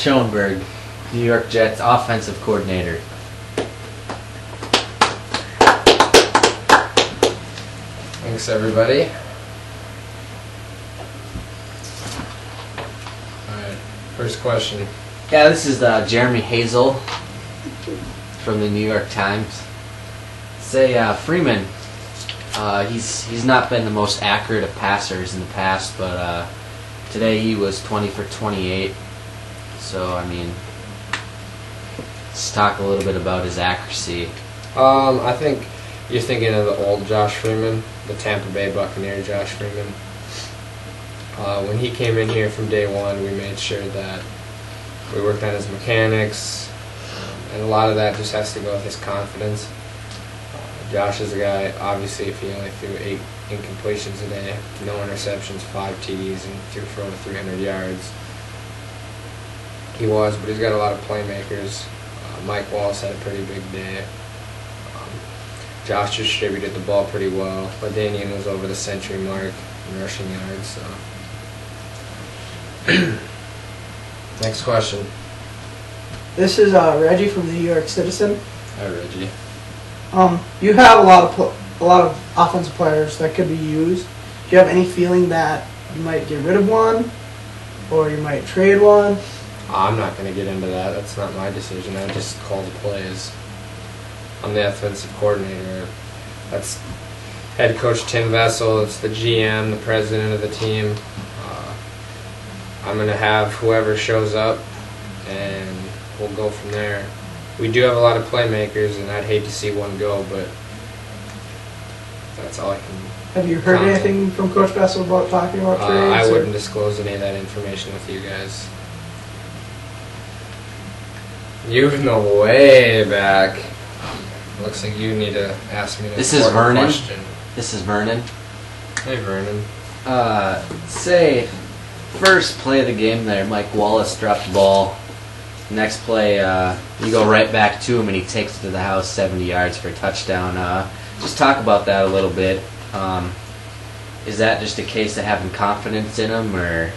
Schoenberg, New York Jets offensive coordinator. Thanks, everybody. Alright, first question. Yeah, this is Jeremy Hazel from the New York Times. Say Freeman, he's not been the most accurate of passers in the past, but today he was 20 for 28. So, I mean, let's talk a little bit about his accuracy. I think you're thinking of the old Josh Freeman, the Tampa Bay Buccaneer Josh Freeman. When he came in here from day one, we made sure that we worked on his mechanics, and a lot of that just has to go with his confidence. Josh is a guy, obviously, if he only threw 8 incompletions a day, no interceptions, 5 TDs, and threw for over 300 yards. He was, but he's got a lot of playmakers. Mike Wallace had a pretty big day. Josh distributed the ball pretty well. LaDainian was over the century mark in rushing yards. So. Next question. This is Reggie from the New York Citizen. Hi, Reggie. You have a lot of offensive players that could be used. Do you have any feeling that you might get rid of one, or you might trade one? I'm not going to get into that. That's not my decision. I just call the plays. I'm the offensive coordinator. That's head coach Tim Vessel. It's the GM, the president of the team. I'm going to have whoever shows up, and we'll go from there. We do have a lot of playmakers, and I'd hate to see one go, but that's all I can. Have you heard comment. anything from Coach Vessel about talking about trades? I wouldn't disclose any of that information with you guys. You know way back. Looks like you need to ask me This is Vernon. question. This is Vernon. Hey, Vernon. Say, first play of the game there, Mike Wallace dropped the ball. Next play, you go right back to him and he takes it to the house 70 yards for a touchdown. Just talk about that a little bit. Is that just a case of having confidence in him, or?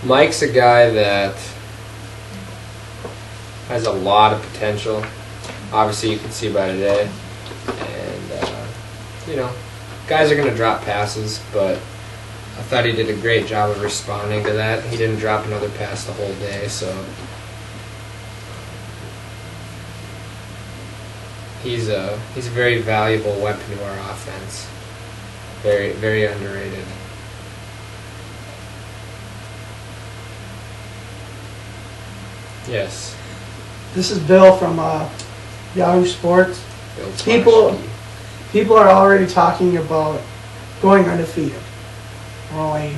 Mike's a guy that has a lot of potential. Obviously, you can see by today. And, guys are going to drop passes, but I thought he did a great job of responding to that. He didn't drop another pass the whole day, so he's a very valuable weapon to our offense. Very, very underrated. Yes. This is Bill from Yahoo Sports. Bill People are already talking about going undefeated. We're only,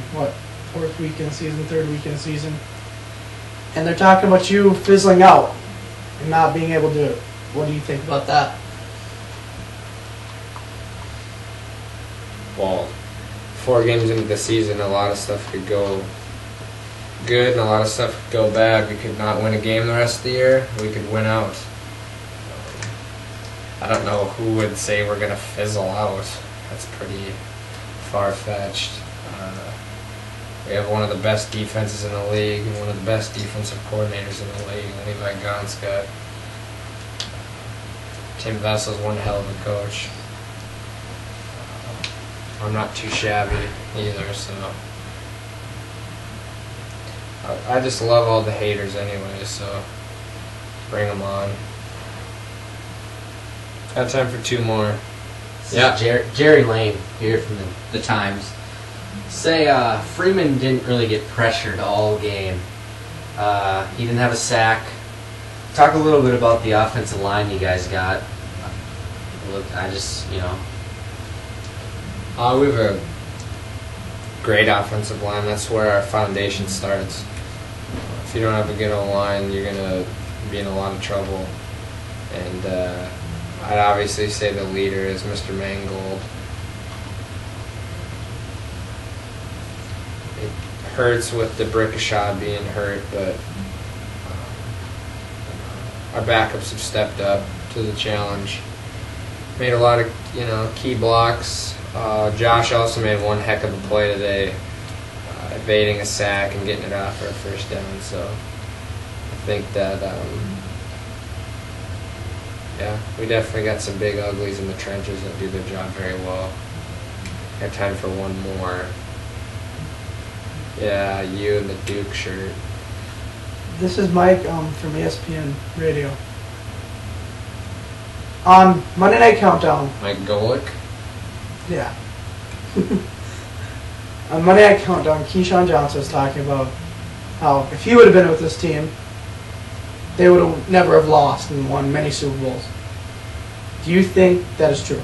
fourth week in the season, third week in the season. And they're talking about you fizzling out and not being able to do it. What do you think about that? Well, 4 games into the season, a lot of stuff could go good and a lot of stuff could go bad. We could not win a game the rest of the year. We could win out. I don't know who would say we're going to fizzle out. That's pretty far-fetched. We have one of the best defenses in the league and one of the best defensive coordinators in the league, Levi Gonska. Tim Vessel's one hell of a coach. I'm not too shabby either, so I just love all the haters anyway, so bring them on. Got time for 2 more. Yeah. Jerry Lane here from the Times. Say Freeman didn't really get pressured all game. He didn't have a sack. Talk a little bit about the offensive line you guys got. Look, we have a great offensive line. That's where our foundation starts. If you don't have a good O-line, you're going to be in a lot of trouble. And I'd obviously say the leader is Mr. Mangold. It hurts with the Brickashaw being hurt, but our backups have stepped up to the challenge. Made a lot of key blocks. Josh also made one heck of a play today. evading a sack and getting it off for a first down. So I think that, yeah, we definitely got some big uglies in the trenches that do their job very well. Have time for one more. Yeah, you in the Duke shirt. This is Mike from ESPN Radio. On Monday Night Countdown, Mike Golick. yeah. On Monday Night Countdown, Keyshawn Johnson was talking about how if he would have been with this team, they would have never have lost and won many Super Bowls. Do you think that is true?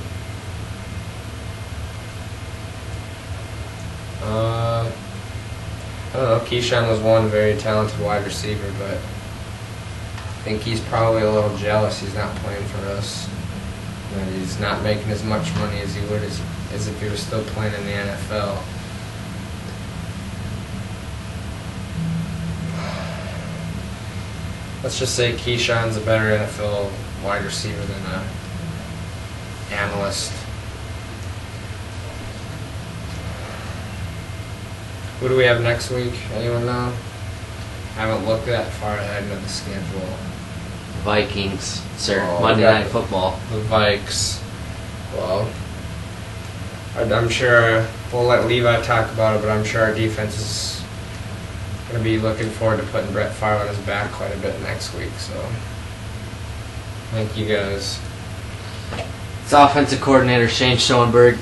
I don't know. Keyshawn was one very talented wide receiver, but I think he's probably a little jealous he's not playing for us. That he's not making as much money as he would as if he was still playing in the NFL. Let's just say Keyshawn's a better NFL wide receiver than an analyst. Who do we have next week? Anyone know? I haven't looked that far ahead into the schedule. Vikings, sir. Oh, Monday okay. Night Football. The Vikes. Well, I'm sure we'll let Levi talk about it, but I'm sure our defense is going to be looking forward to putting Brett Favre on his back quite a bit next week. So, thank you guys. It's offensive coordinator Shane Schoenberg.